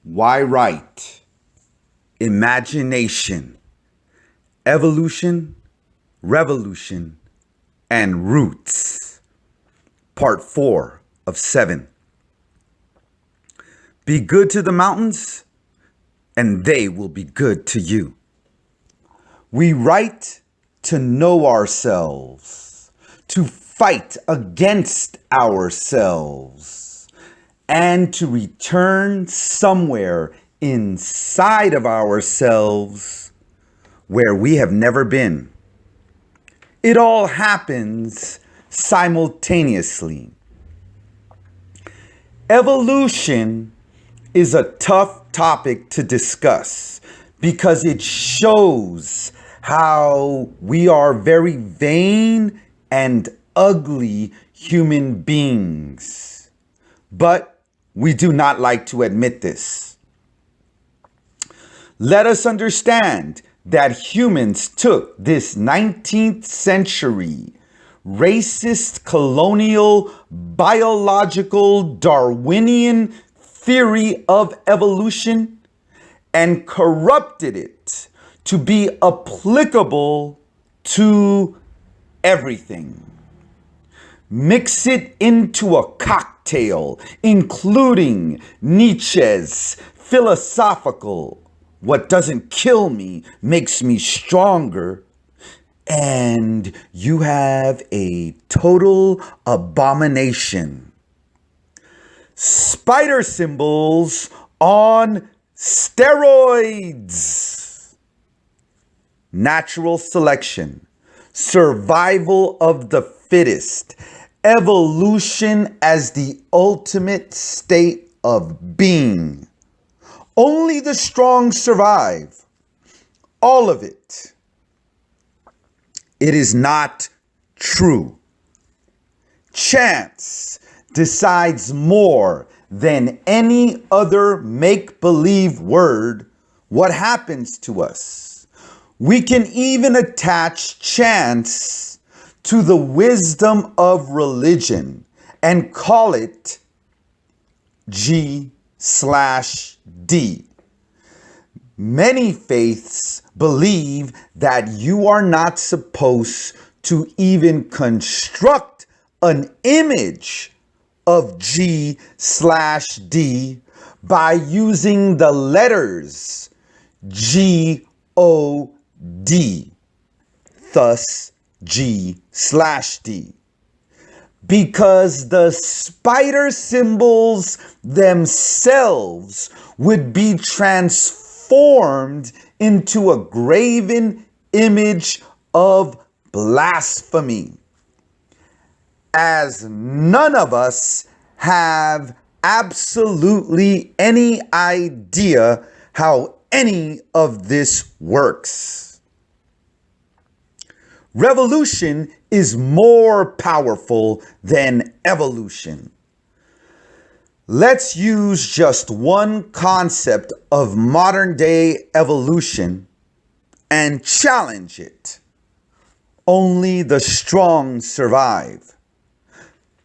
Why write? Imagination, evolution, revolution, and roots. Part 4 of 7. Be good to the mountains, and they will be good to you. We write to know ourselves, to fight against ourselves, and to return somewhere inside of ourselves where we have never been. It all happens simultaneously. Evolution is a tough topic to discuss because it shows how we are very vain and ugly human beings. But we do not like to admit this. Let us understand that humans took this 19th century racist, colonial, biological, Darwinian theory of evolution and corrupted it to be applicable to everything. Mix it into a cocktail, including Nietzsche's philosophical, "What doesn't kill me makes me stronger," and you have a total abomination. Spider symbols on steroids. Natural selection, survival of the fittest, evolution as the ultimate state of being. Only the strong survive. All of it. It is not true. Chance decides more than any other make-believe word what happens to us. We can even attach chance to the wisdom of religion and call it G/D. Many faiths believe that you are not supposed to even construct an image of G/D by using the letters G-O-D, thus G/D. Because the spider symbols themselves would be transformed into a graven image of blasphemy. As none of us have absolutely any idea how any of this works. Revolution is more powerful than evolution. Let's use just one concept of modern day evolution and challenge it. Only the strong survive.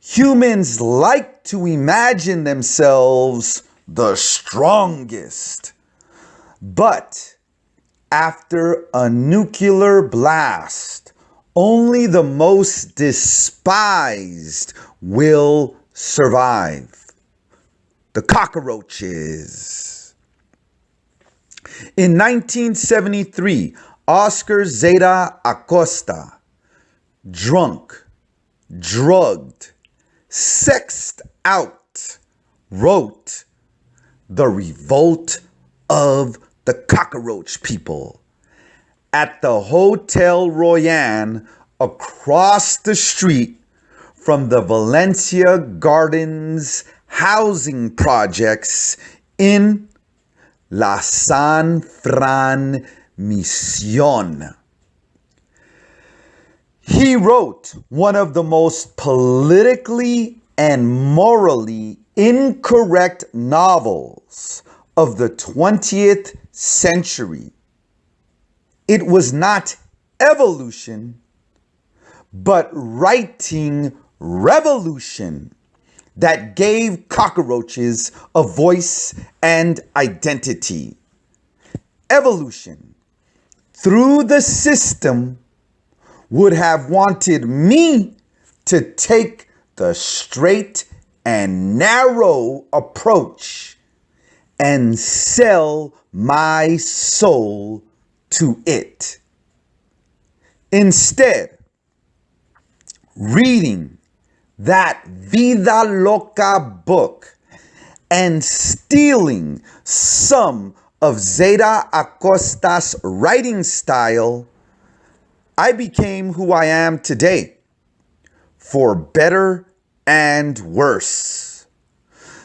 Humans like to imagine themselves the strongest. But after a nuclear blast, only the most despised will survive. The cockroaches. In 1973, Oscar Zeta Acosta, drunk, drugged, sexed out, wrote The Revolt of the Cockroach People at the Hotel Royan across the street from the Valencia Gardens housing projects in La San Fran Mission. He wrote one of the most politically and morally incorrect novels of the 20th century. It was not evolution, but writing revolution that gave cockroaches a voice and identity. Evolution, through the system, would have wanted me to take the straight and narrow approach and sell my soul to it. Instead, reading that Vida Loca book and stealing some of Zeta Acosta's writing style, I became who I am today, for better and worse.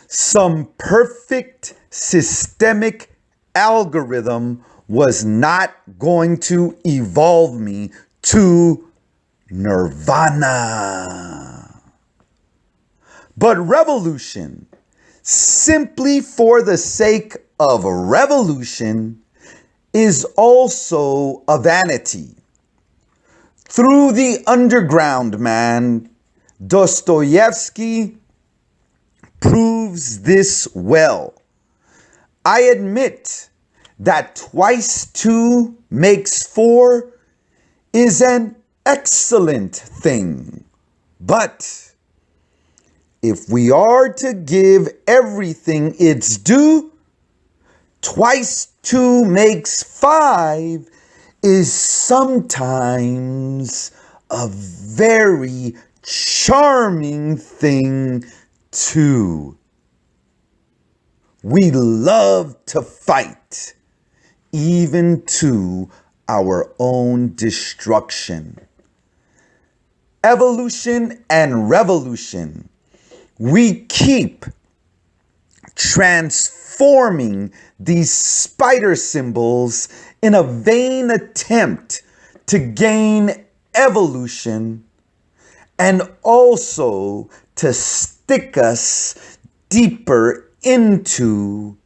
Some perfect systemic algorithm was not going to evolve me to nirvana. But revolution, simply for the sake of revolution, is also a vanity. Through the underground man, Dostoevsky proves this well. I admit that twice 2 makes 4 is an excellent thing. But if we are to give everything its due, twice 2 makes 5 is sometimes a very charming thing too. We love to fight, even to our own destruction. Evolution and revolution, we keep transforming these spider symbols in a vain attempt to gain evolution and also to stick us deeper into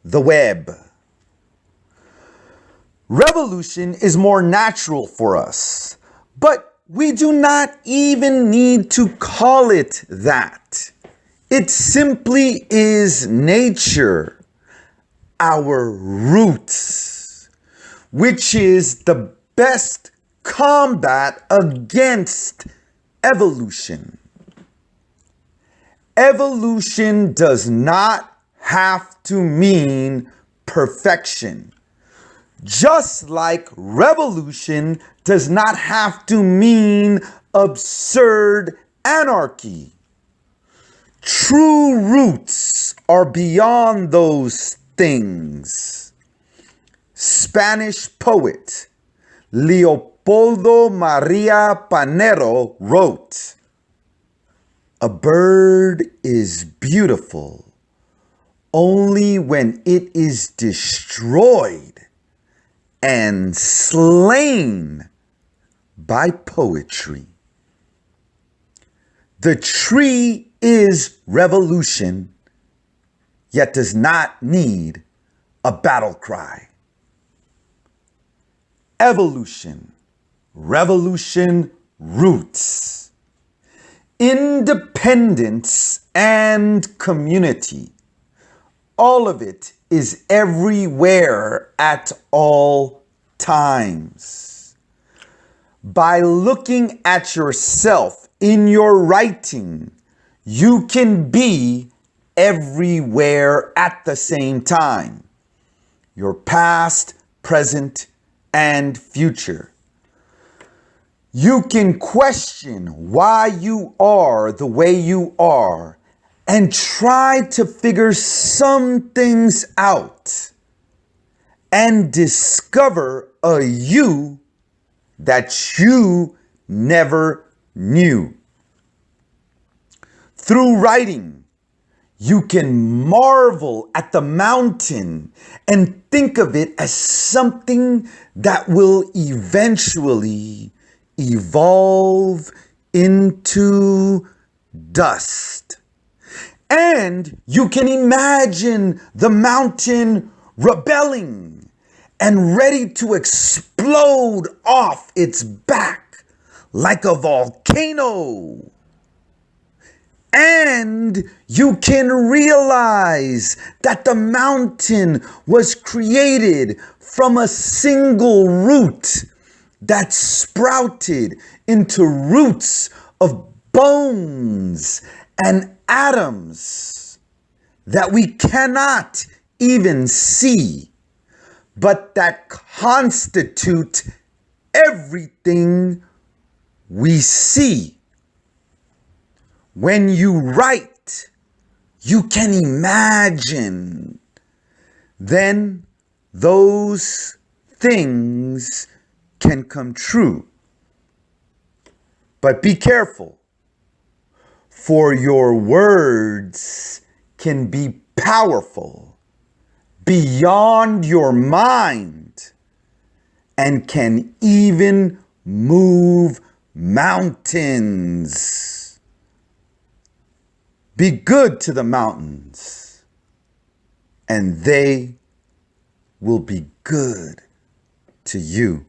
the web. Revolution is more natural for us, but we do not even need to call it that. It simply is nature, our roots, which is the best combat against evolution. Evolution does not have to mean perfection, just like revolution does not have to mean absurd anarchy. True roots are beyond those things. Spanish poet Leopoldo Maria Panero wrote, "A bird is beautiful only when it is destroyed and slain by poetry." The tree is revolution, yet does not need a battle cry. Evolution, revolution, roots, independence, and community. All of it is everywhere at all times. By looking at yourself in your writing, you can be everywhere at the same time. Your past, present, and future. You can question why you are the way you are and try to figure some things out and discover a you that you never knew. Through writing, you can marvel at the mountain and think of it as something that will eventually evolve into dust. And you can imagine the mountain rebelling and ready to explode off its back like a volcano. And you can realize that the mountain was created from a single root that sprouted into roots of bones and atoms that we cannot even see, but that constitute everything we see. When you write, you can imagine. Then those things can come true. But be careful, for your words can be powerful beyond your mind and can even move mountains. Be good to the mountains, and they will be good to you.